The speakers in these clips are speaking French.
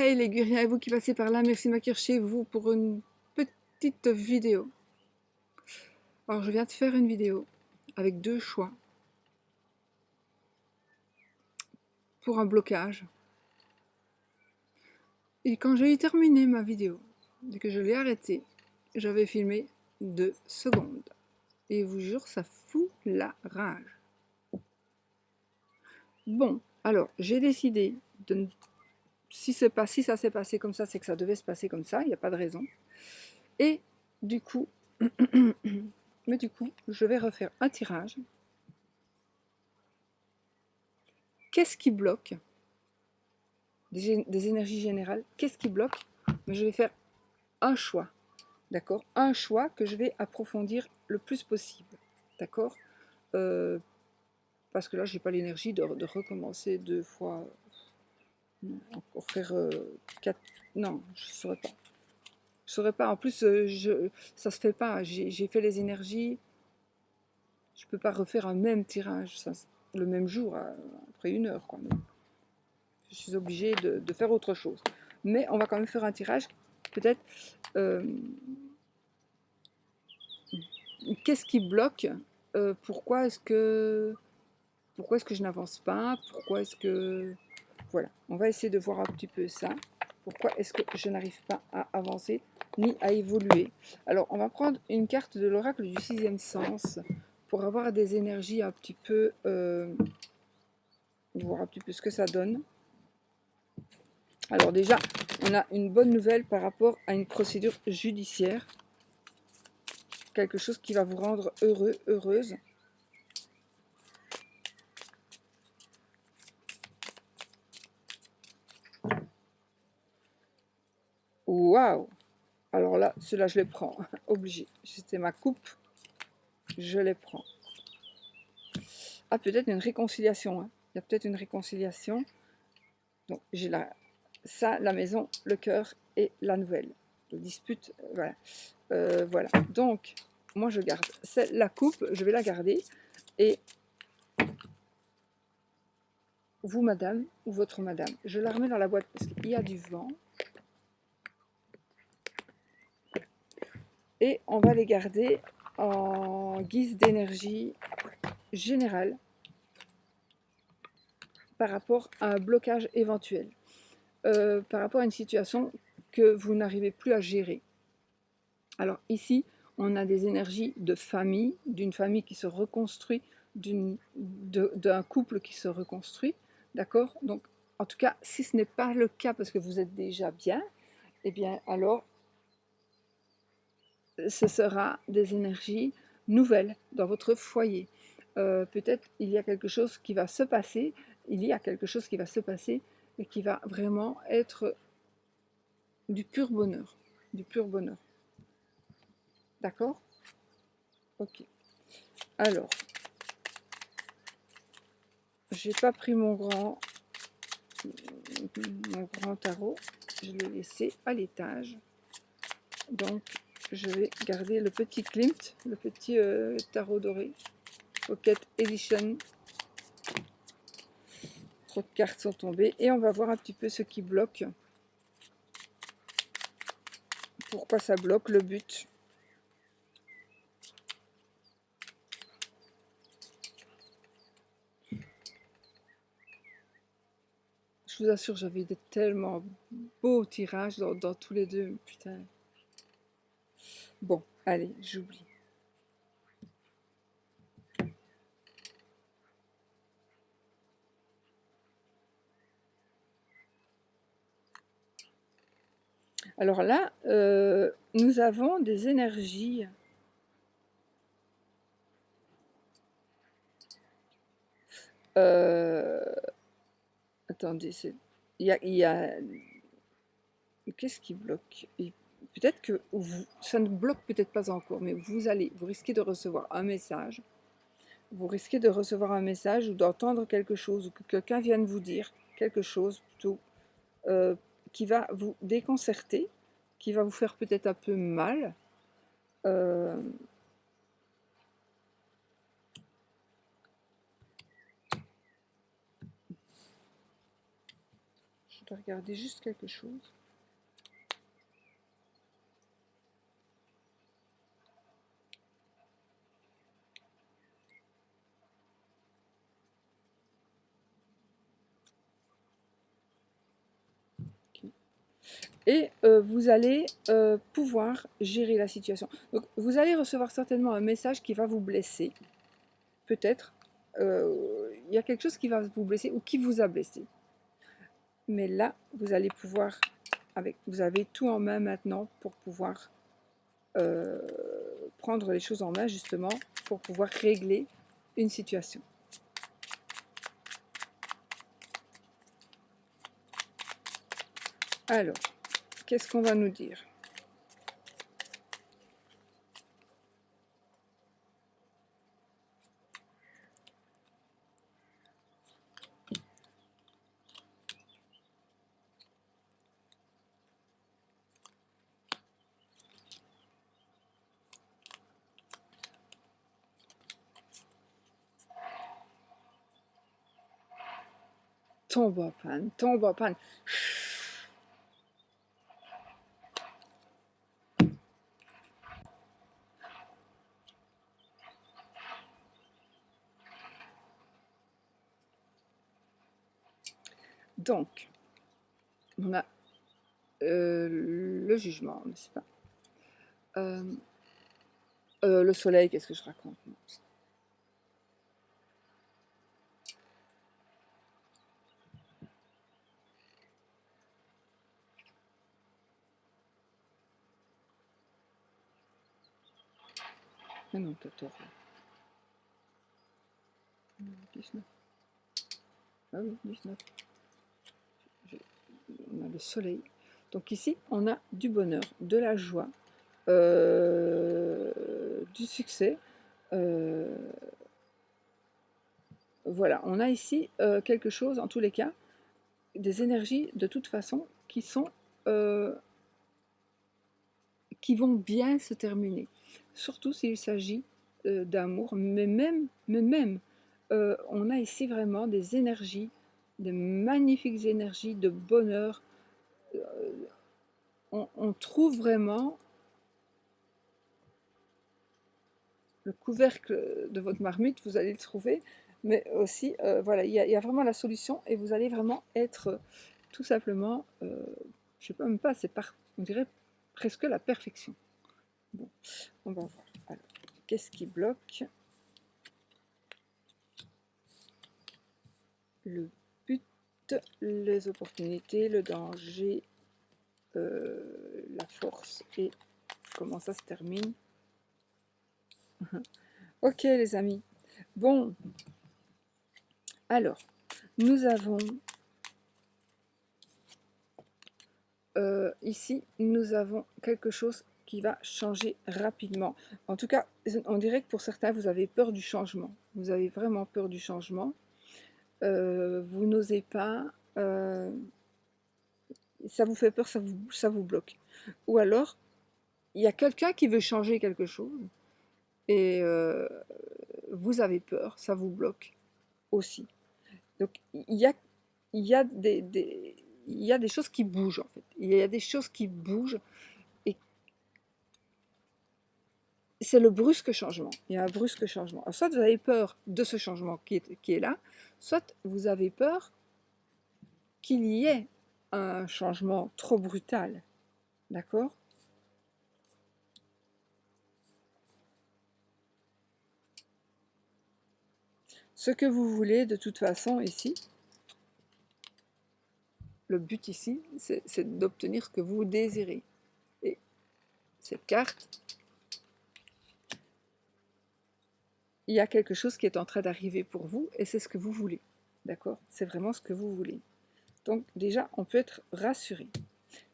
Hey les Guriens et vous qui passez par là, merci de m'accueillir chez vous pour une petite vidéo. Alors je viens de faire une vidéo avec deux choix pour un blocage. Et quand j'ai terminé ma vidéo, dès que je l'ai arrêtée, j'avais filmé 2 secondes. Et je vous jure, ça fout la rage. Bon, alors j'ai décidé de ne... Si ça s'est passé comme ça, c'est que ça devait se passer comme ça, il n'y a pas de raison. Et du coup, je vais refaire un tirage. Qu'est-ce qui bloque des énergies générales? Qu'est-ce qui bloque? Mais je vais faire un choix, d'accord? Un choix que je vais approfondir le plus possible, d'accord? Parce que là, j'ai pas l'énergie de recommencer deux fois, encore faire 4. Non, je ne saurais pas. Je saurais pas. En plus, ça se fait pas. J'ai fait les énergies. Je peux pas refaire un même tirage ça, le même jour, après 1 heure, quoi. Je suis obligée de faire autre chose. Mais on va quand même faire un tirage, peut-être. Qu'est-ce qui bloque? Pourquoi est-ce que je n'avance pas? Pourquoi est-ce que... Voilà, on va essayer de voir un petit peu ça. Pourquoi est-ce que je n'arrive pas à avancer ni à évoluer? Alors, on va prendre une carte de l'oracle du 6e sens pour avoir des énergies un petit peu... voir un petit peu ce que ça donne. Alors déjà, on a une bonne nouvelle par rapport à une procédure judiciaire. Quelque chose qui va vous rendre heureux, heureuse. Waouh! Alors là, ceux-là, je les prends. Obligé. C'était ma coupe. Je les prends. Ah, peut-être une réconciliation. Hein. Il y a peut-être une réconciliation. Donc, j'ai ça, la maison, le cœur et la nouvelle. La dispute, voilà. Voilà. Donc, moi, je garde la coupe. Je vais la garder. Et vous, madame, ou votre madame, je la remets dans la boîte parce qu'il y a du vent. Et on va les garder en guise d'énergie générale par rapport à un blocage éventuel, par rapport à une situation que vous n'arrivez plus à gérer. Alors ici, on a des énergies de famille, d'une famille qui se reconstruit, d'un couple qui se reconstruit, d'accord? Donc, en tout cas, si ce n'est pas le cas parce que vous êtes déjà bien, eh bien alors, ce sera des énergies nouvelles dans votre foyer. Peut-être il y a quelque chose qui va se passer, et qui va vraiment être du pur bonheur, du pur bonheur. D'accord? Ok. Alors, j'ai pas pris mon grand tarot, je l'ai laissé à l'étage. Donc, je vais garder le petit Klimt, le petit tarot doré, Pocket Edition. Trop de cartes sont tombées et on va voir un petit peu ce qui bloque. Pourquoi ça bloque, le but. Je vous assure, j'avais des tellement beaux tirages dans tous les deux. Putain. Bon, allez, j'oublie. Alors là, nous avons des énergies. Attendez, il y a qu'est-ce qui bloque? Peut-être que ça ne bloque peut-être pas encore, mais vous risquez de recevoir un message. Vous risquez de recevoir un message ou d'entendre quelque chose, ou que quelqu'un vienne vous dire quelque chose plutôt qui va vous déconcerter, qui va vous faire peut-être un peu mal. dois regarder juste quelque chose. Et vous allez pouvoir gérer la situation. Donc, vous allez recevoir certainement un message qui va vous blesser. Peut-être. Il y a quelque chose qui va vous blesser ou qui vous a blessé. Mais là, vous allez pouvoir, vous avez tout en main maintenant pour pouvoir prendre les choses en main, justement, pour pouvoir régler une situation. Alors, qu'est-ce qu'on va nous dire? Tombe en panne, tombe en panne. Donc, on a le jugement, n'est-ce pas? Le soleil, qu'est-ce que je raconte? Ah non, 14. 19. Ah oui, 19. On a le soleil. Donc ici, on a du bonheur, de la joie, du succès. Voilà, on a ici quelque chose, en tous les cas, des énergies de toute façon qui sont qui vont bien se terminer. Surtout s'il s'agit d'amour, mais même on a ici vraiment des énergies, de magnifiques énergies de bonheur. On trouve vraiment le couvercle de votre marmite, vous allez le trouver, mais aussi, voilà, il y a vraiment la solution et vous allez vraiment être tout simplement, je ne sais pas, même pas, on dirait presque la perfection. Bon, on va voir. Alors, qu'est-ce qui bloque? Le but, les opportunités, le danger, la force et comment ça se termine. Ok les amis. Bon, alors, nous avons ici, nous avons quelque chose qui va changer rapidement. En tout cas, on dirait que pour certains, vous avez peur du changement. Vous avez vraiment peur du changement. Vous n'osez pas. Ça vous fait peur, ça vous bloque. Ou alors, il y a quelqu'un qui veut changer quelque chose et vous avez peur, ça vous bloque aussi. Donc, il y a il y a des choses qui bougent en fait. Il y a des choses qui bougent et c'est le brusque changement. Il y a un brusque changement. Alors, soit vous avez peur de ce changement qui est là, soit vous avez peur qu'il y ait un changement trop brutal. D'accord? Ce que vous voulez de toute façon ici, le but ici, c'est d'obtenir ce que vous désirez. Et cette carte, il y a quelque chose qui est en train d'arriver pour vous et c'est ce que vous voulez. D'accord? C'est vraiment ce que vous voulez. Donc déjà, on peut être rassuré.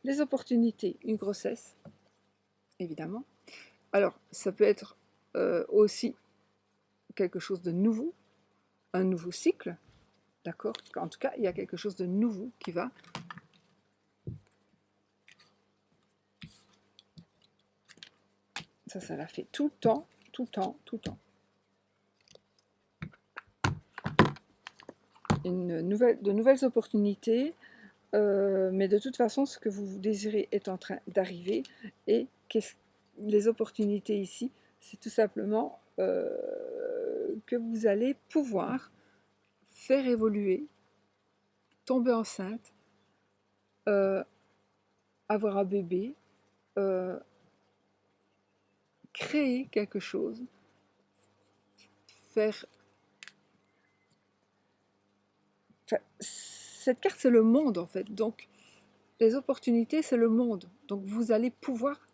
Les opportunités, une grossesse, évidemment. Alors, ça peut être aussi quelque chose de nouveau, un nouveau cycle. D'accord? En tout cas, il y a quelque chose de nouveau qui va. Ça l'a fait tout le temps, tout le temps, tout le temps. De nouvelles opportunités, mais de toute façon, ce que vous désirez est en train d'arriver. Et les opportunités ici, c'est tout simplement que vous allez pouvoir faire évoluer, tomber enceinte, avoir un bébé, créer quelque chose, faire... Enfin, cette carte, c'est le monde, en fait. Donc, les opportunités, c'est le monde. Donc, vous allez pouvoir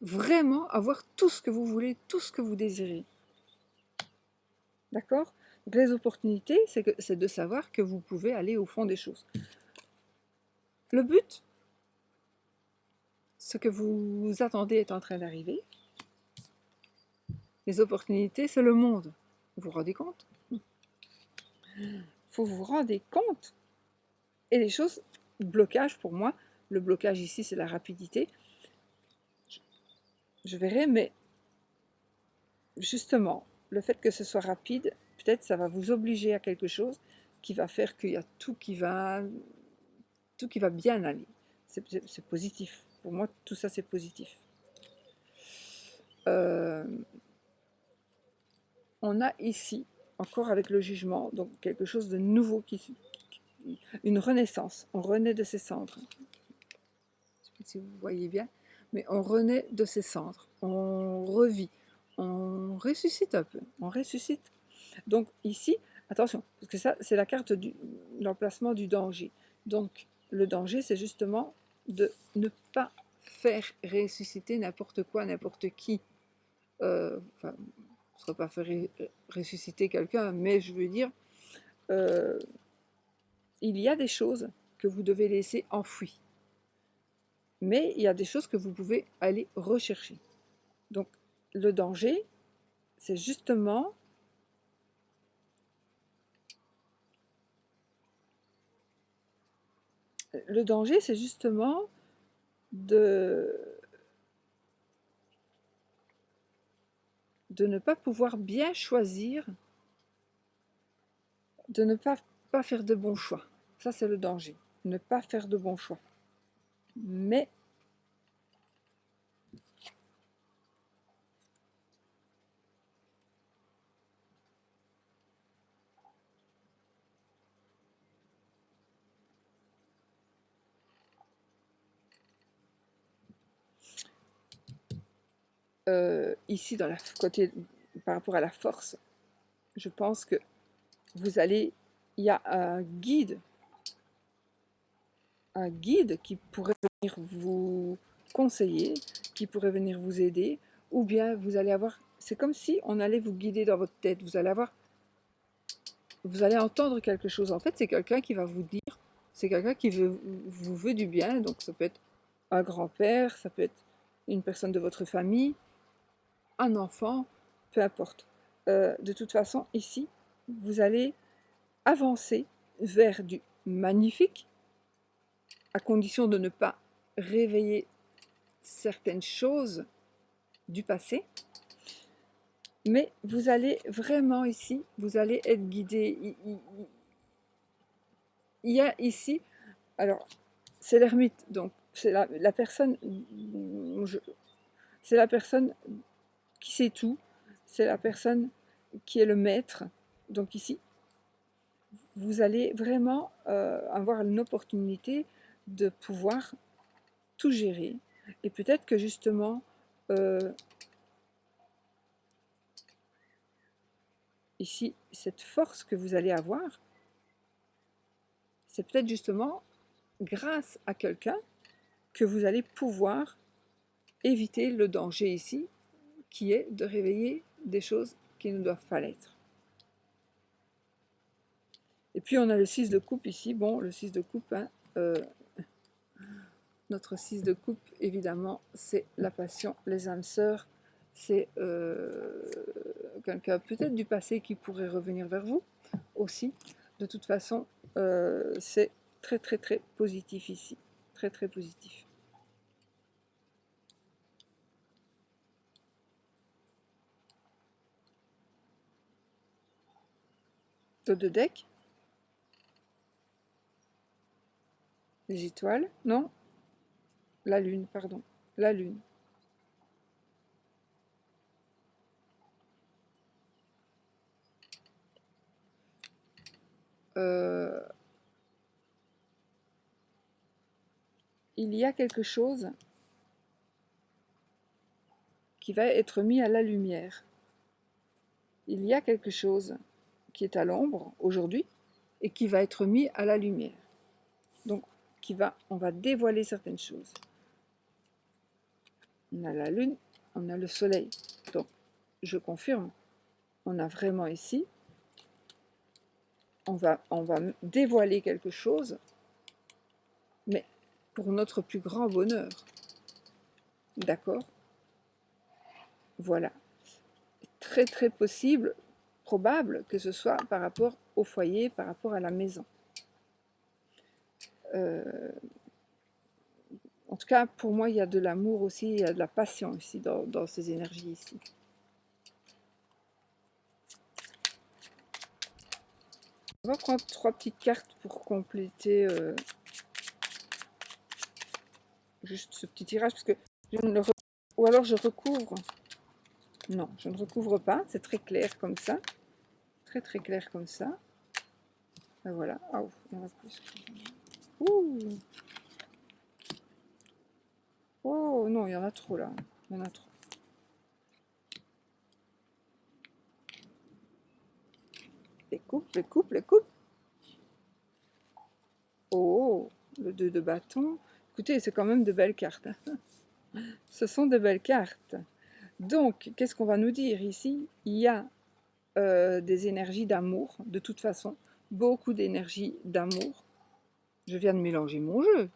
vraiment avoir tout ce que vous voulez, tout ce que vous désirez. D'accord? Donc, les opportunités, c'est de savoir que vous pouvez aller au fond des choses. Le but, ce que vous attendez est en train d'arriver. Les opportunités, c'est le monde. Vous vous rendez compte? Il faut vous rendre compte. Et les choses, blocage pour moi, le blocage ici, c'est la rapidité. Je verrai, mais justement, le fait que ce soit rapide, peut-être ça va vous obliger à quelque chose qui va faire qu'il y a tout qui va bien aller. C'est positif. Pour moi, tout ça, c'est positif. On a ici, encore avec le jugement, donc quelque chose de nouveau, une renaissance. On renaît de ses cendres. Je ne sais pas si vous voyez bien, mais on renaît de ses cendres. On revit. On ressuscite un peu. On ressuscite. Donc ici, attention, parce que ça, c'est la carte de l'emplacement du danger. Donc, le danger, c'est justement de ne pas faire ressusciter n'importe quoi, n'importe qui. Enfin, ne sera pas faire ressusciter quelqu'un, mais je veux dire, il y a des choses que vous devez laisser enfouies. Mais il y a des choses que vous pouvez aller rechercher. Donc, le danger, c'est justement... Le danger, c'est justement de ne pas pouvoir bien choisir, de ne pas faire de bons choix. Ça, c'est le danger. Ne pas faire de bons choix. Mais ici, dans la côté, par rapport à la force, je pense que vous allez... Il y a un guide qui pourrait venir vous conseiller, qui pourrait venir vous aider, ou bien vous allez avoir... C'est comme si on allait vous guider dans votre tête. Vous allez entendre quelque chose. En fait, c'est quelqu'un qui va vous dire, c'est quelqu'un qui vous veut du bien. Donc, ça peut être un grand-père, ça peut être une personne de votre famille, un enfant, peu importe. De toute façon, ici, vous allez avancer vers du magnifique, à condition de ne pas réveiller certaines choses du passé. Mais vous allez vraiment ici, vous allez être guidé. Il y a ici, alors c'est l'ermite, donc c'est la personne, c'est la personne qui sait tout, c'est la personne qui est le maître. Donc ici, vous allez vraiment avoir une opportunité de pouvoir tout gérer. Et peut-être que justement, ici, cette force que vous allez avoir, c'est peut-être justement grâce à quelqu'un que vous allez pouvoir éviter le danger ici, qui est de réveiller des choses qui ne doivent pas l'être. Et puis on a le 6 de coupe ici. Bon, le 6 de coupe, hein, notre 6 de coupe, évidemment, c'est la passion, les âmes sœurs. C'est quelqu'un peut-être du passé qui pourrait revenir vers vous aussi. De toute façon, c'est très très très positif ici. Très très positif. Dos de deck. Les étoiles? Non? La lune, pardon. La lune. Il y a quelque chose qui va être mis à la lumière. Il y a quelque chose qui est à l'ombre aujourd'hui et qui va être mis à la lumière. Donc, on va dévoiler certaines choses. On a la lune, on a le soleil. Donc, je confirme, on a vraiment ici, on va dévoiler quelque chose, mais pour notre plus grand bonheur. D'accord? Voilà. Très très possible, probable que ce soit par rapport au foyer, par rapport à la maison. En tout cas, pour moi, il y a de l'amour aussi, il y a de la passion aussi dans ces énergies ici. On va prendre 3 petites cartes pour compléter juste ce petit tirage, parce que je ne le ou alors je recouvre. Non, je ne recouvre pas, c'est très clair comme ça. Très très clair comme ça. Et voilà. Ah, il y en a plus. Ouh. Oh non, il y en a trop là. Il y en a trop. Les coupes, les coupes, les coupes. Oh, le 2 de bâton. Écoutez, c'est quand même de belles cartes. Ce sont de belles cartes. Donc, qu'est-ce qu'on va nous dire ici? Il y a des énergies d'amour, de toute façon. Beaucoup d'énergie d'amour. Je viens de mélanger mon jeu.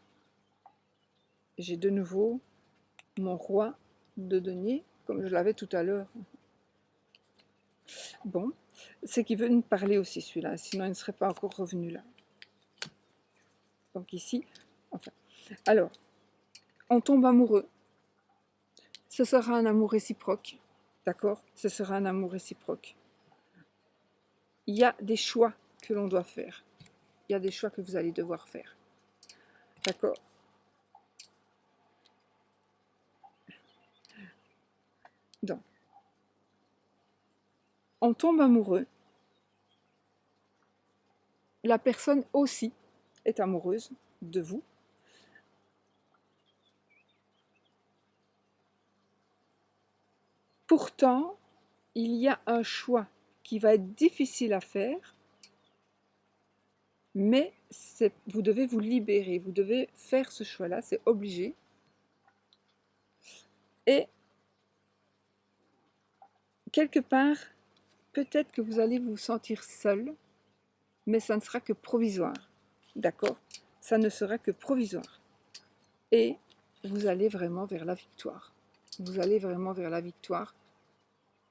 J'ai de nouveau mon roi de denier, comme je l'avais tout à l'heure. Bon, c'est qu'il veut nous parler aussi celui-là, sinon il ne serait pas encore revenu là. Donc ici, enfin. Alors, on tombe amoureux. Ce sera un amour réciproque. D'accord? Ce sera un amour réciproque. Il y a des choix que l'on doit faire. Il y a des choix que vous allez devoir faire. D'accord? Donc, on tombe amoureux. La personne aussi est amoureuse de vous. Pourtant, il y a un choix qui va être difficile à faire, mais vous devez vous libérer, vous devez faire ce choix-là, c'est obligé. Et quelque part, peut-être que vous allez vous sentir seul, mais ça ne sera que provisoire. D'accord? Ça ne sera que provisoire. Et vous allez vraiment vers la victoire. Vous allez vraiment vers la victoire.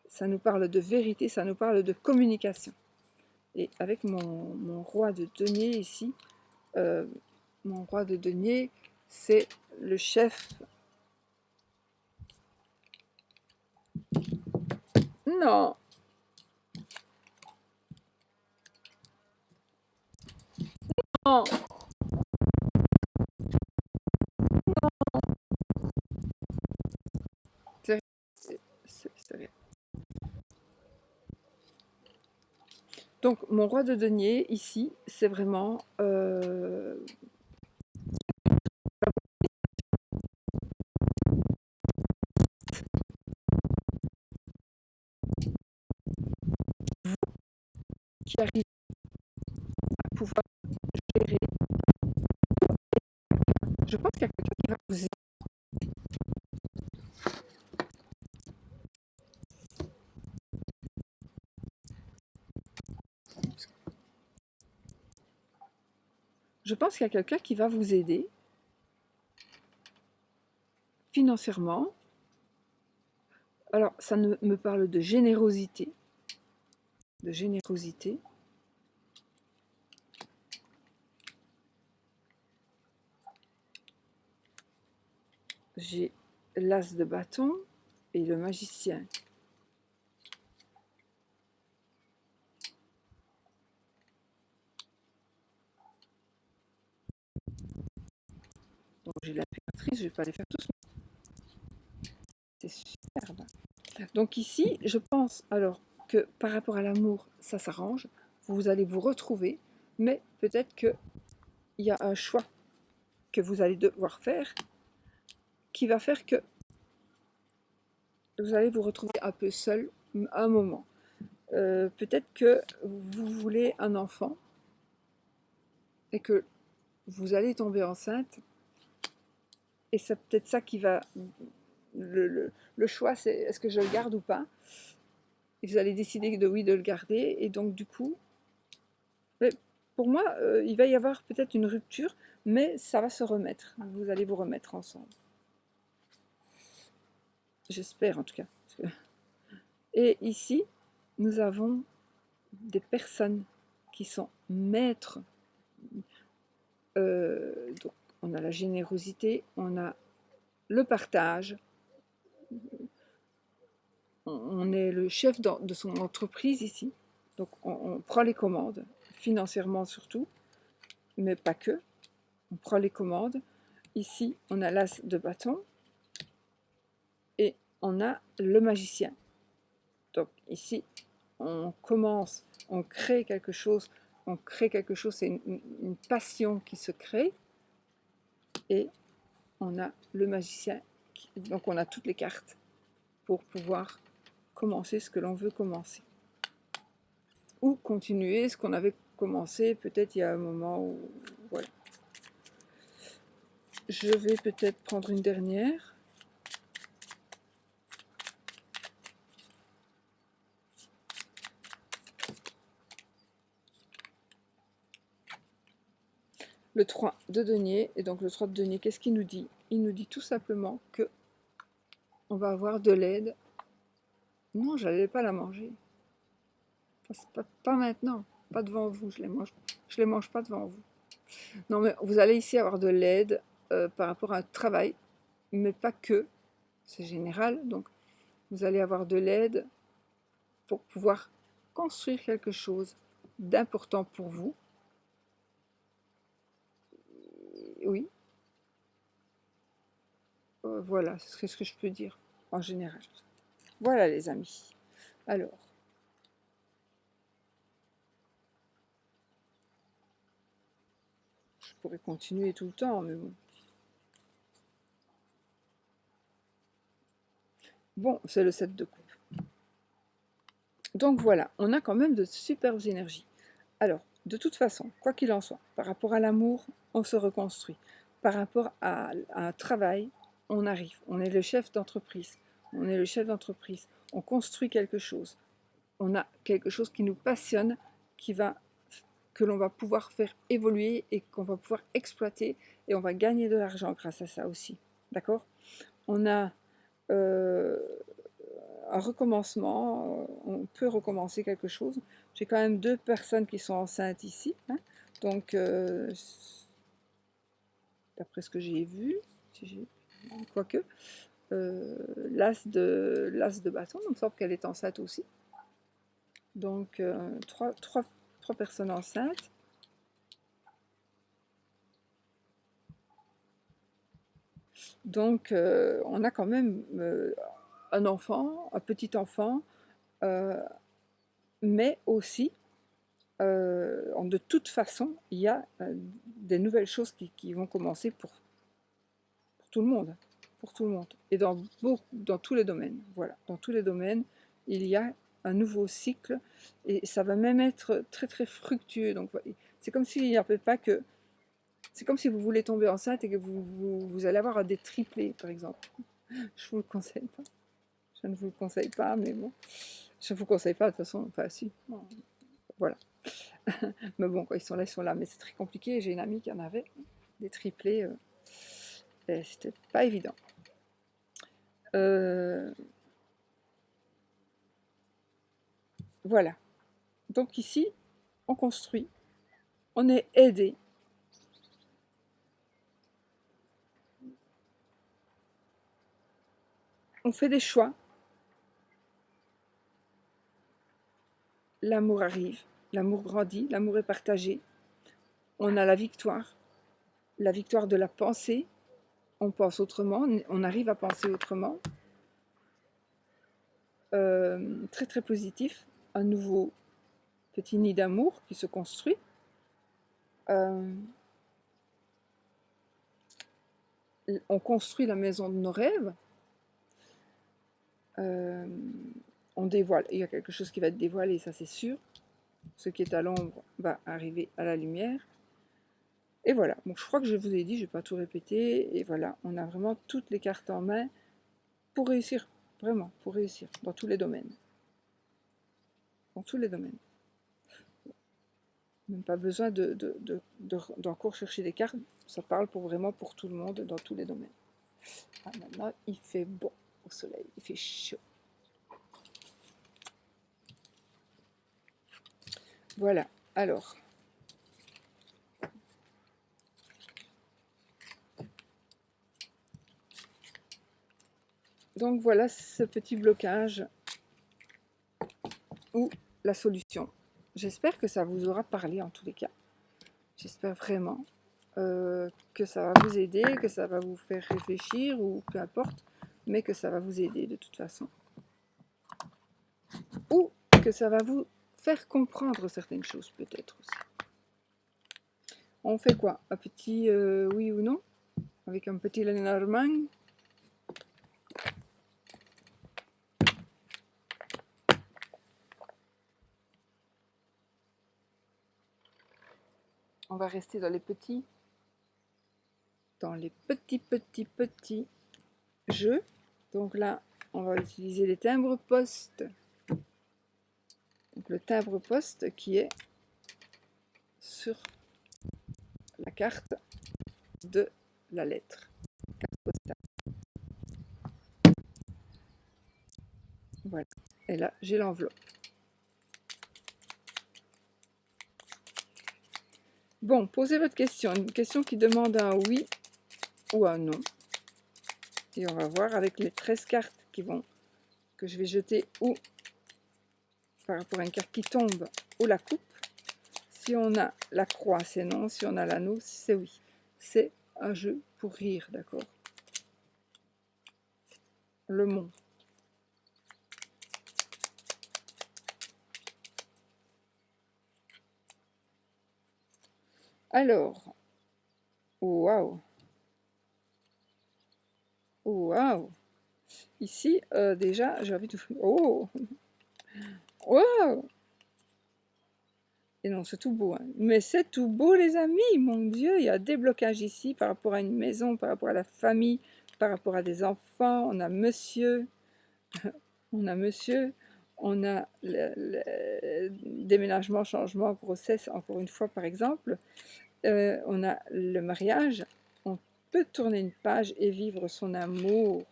Ça nous parle de vérité, ça nous parle de communication. Et avec mon roi de denier ici, mon roi de denier, c'est le chef. Non! Non! C'est rien. Donc, mon roi de denier, ici, c'est vraiment... qui arrive à pouvoir gérer. Je pense qu'il y a quelqu'un qui va vous aider. Je pense qu'il y a quelqu'un qui va vous aider financièrement. Alors, ça me parle de générosité. De générosité. J'ai l'as de bâton et le magicien. j'ai l'impératrice, je ne vais pas les faire tous. C'est superbe. Donc ici, je pense alors que par rapport à l'amour, ça s'arrange. Vous allez vous retrouver, mais peut-être qu'il y a un choix que vous allez devoir faire qui va faire que vous allez vous retrouver un peu seul un moment. Peut-être que vous voulez un enfant et que vous allez tomber enceinte et c'est peut-être ça qui va... Le choix, c'est est-ce que je le garde ou pas. Et vous allez décider de oui, de le garder. Et donc, du coup, pour moi, il va y avoir peut-être une rupture, mais ça va se remettre. Vous allez vous remettre ensemble. J'espère en tout cas. Et ici, nous avons des personnes qui sont maîtres. Donc, on a la générosité, on a le partage. On est le chef de son entreprise ici. Donc, on prend les commandes, financièrement surtout, mais pas que. On prend les commandes. Ici, on a l'as de bâton et on a le magicien. Donc, ici, on commence, on crée quelque chose, c'est une passion qui se crée et on a le magicien. Donc, on a toutes les cartes pour pouvoir commencer ce que l'on veut commencer. Ou continuer ce qu'on avait commencé peut-être il y a un moment où... Voilà. Je vais peut-être prendre une dernière. Le 3 de denier. Et donc le 3 de denier, qu'est-ce qu'il nous dit? Il nous dit tout simplement que on va avoir de l'aide. Non, je n'allais pas la manger. Pas maintenant. Pas devant vous. Je les mange pas devant vous. Non, mais vous allez ici avoir de l'aide par rapport à un travail, mais pas que. C'est général. Donc, vous allez avoir de l'aide pour pouvoir construire quelque chose d'important pour vous. Oui. Voilà, c'est ce que je peux dire en général. Voilà les amis. Alors, je pourrais continuer tout le temps, mais bon. Bon, c'est le 7 de coupe. Donc voilà, on a quand même de superbes énergies. Alors, de toute façon, quoi qu'il en soit, par rapport à l'amour, on se reconstruit. Par rapport à un travail, on arrive. On est le chef d'entreprise. On est le chef d'entreprise. On construit quelque chose. On a quelque chose qui nous passionne, que l'on va pouvoir faire évoluer et qu'on va pouvoir exploiter. Et on va gagner de l'argent grâce à ça aussi. D'accord? On a un recommencement, on peut recommencer quelque chose. J'ai quand même 2 personnes qui sont enceintes ici, hein. Donc d'après ce que j'ai vu, quoique, l'as de bâton, il me semble qu'elle est enceinte aussi. Donc 3 personnes enceintes. Donc on a quand même un enfant, un petit enfant, mais aussi de toute façon, il y a des nouvelles choses qui vont commencer pour tout le monde. Pour tout le monde. Et dans tous les domaines. Voilà. Dans tous les domaines, il y a un nouveau cycle. Et ça va même être très très fructueux. Donc c'est comme s'il n'y avait pas que... C'est comme si vous voulez tomber enceinte et que vous allez avoir des triplés, par exemple. Je ne vous le conseille pas. Je ne vous le conseille pas, mais bon. Je ne vous conseille pas, de toute façon. Enfin, si. Voilà. Mais bon, quand ils sont là, mais c'est très compliqué. J'ai une amie qui en avait des triplés. C'était pas évident. Voilà. Donc ici, on construit. On est aidé. On fait des choix. L'amour arrive. L'amour grandit. L'amour est partagé. On a la victoire de la pensée, on pense autrement, on arrive à penser autrement. Très très positif, un nouveau petit nid d'amour qui se construit. On construit la maison de nos rêves. On dévoile, il y a quelque chose qui va être dévoilé, ça c'est sûr. Ce qui est à l'ombre va arriver à la lumière. Et voilà, donc je crois que je vous ai dit, je ne vais pas tout répéter. Et voilà, on a vraiment toutes les cartes en main pour réussir, vraiment, pour réussir dans tous les domaines. Dans tous les domaines. Même pas besoin d'encore chercher des cartes, ça parle vraiment pour tout le monde dans tous les domaines. Ah, maintenant, il fait bon au soleil, il fait chaud. Voilà, alors. Donc voilà ce petit blocage ou la solution. J'espère que ça vous aura parlé en tous les cas. J'espère vraiment que ça va vous aider, que ça va vous faire réfléchir ou peu importe, mais que ça va vous aider de toute façon. Ou que ça va vous faire comprendre certaines choses peut-être aussi. On fait quoi? Un petit oui ou non? Avec un petit Lenormand? On va rester dans les petits jeux. Donc là, on va utiliser les timbres poste. Donc le timbre poste qui est sur la carte de la lettre. Carte postale. Voilà. Et là, j'ai l'enveloppe. Bon, posez votre question. Une question qui demande un oui ou un non. Et on va voir avec les 13 cartes que je vais jeter ou par rapport à une carte qui tombe ou la coupe. Si on a la croix, c'est non. Si on a l'anneau, c'est oui. C'est un jeu pour rire, d'accord? Le mont. Alors, waouh! Waouh! Ici, déjà, j'ai envie de... Oh! Waouh! Et non, c'est tout beau. Hein. Mais c'est tout beau, les amis. Mon Dieu, il y a des blocages ici par rapport à une maison, par rapport à la famille, par rapport à des enfants. On a monsieur. On a monsieur. On a le déménagement, changement, grossesse, encore une fois, par exemple. On a le mariage. On peut tourner une page et vivre son amour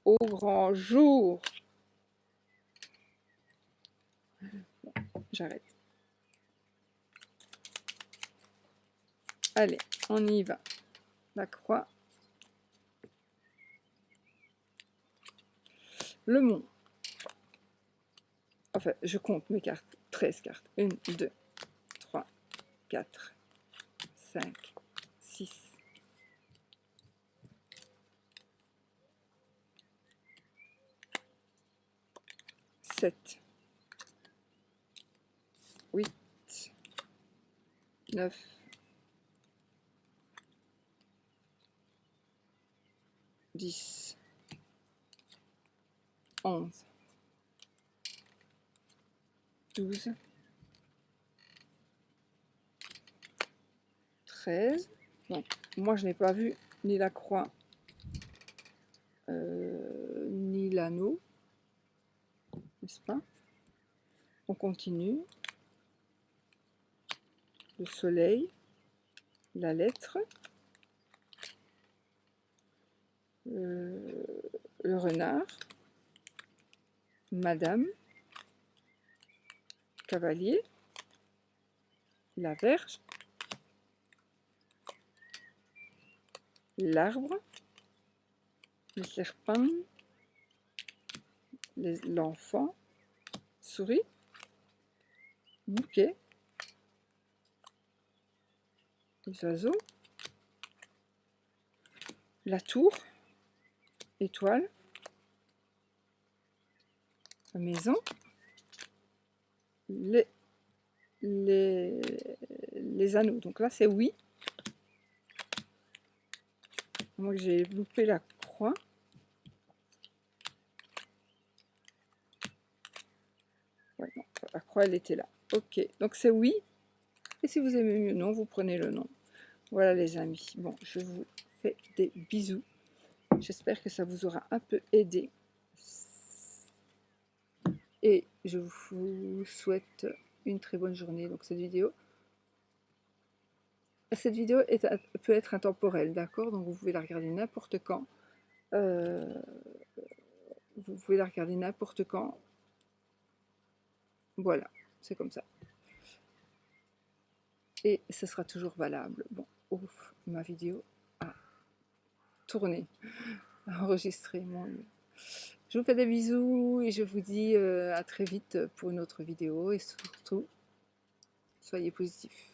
au grand jour. J'arrête. Allez, on y va. La croix. Le mont. Enfin, je compte mes cartes. 13 cartes. 1, 2, 3, 4, 5, 6, 7, 8, 9, 10, 11, 12, 13. Donc, moi, je n'ai pas vu ni la croix, ni l'anneau, n'est-ce pas? On continue. Le soleil, la lettre, le renard, madame, cavalier, la verge, l'arbre, le serpent, l'enfant, souris, bouquet, les oiseaux, la tour, étoile, la maison, les anneaux. Donc là, c'est oui. Moi, j'ai loupé la croix. Ouais, non, la croix, elle était là. Ok, donc c'est oui. Et si vous aimez mieux non, vous prenez le non. Voilà les amis. Bon, je vous fais des bisous. J'espère que ça vous aura un peu aidé. Et je vous souhaite une très bonne journée. Donc cette vidéo peut être intemporelle, d'accord? Donc vous pouvez la regarder n'importe quand. Vous pouvez la regarder n'importe quand. Voilà, c'est comme ça. Et ce sera toujours valable. Bon, ouf, ma vidéo a tourné, a enregistré. Mon... Je vous fais des bisous et je vous dis à très vite pour une autre vidéo. Et surtout, soyez positifs.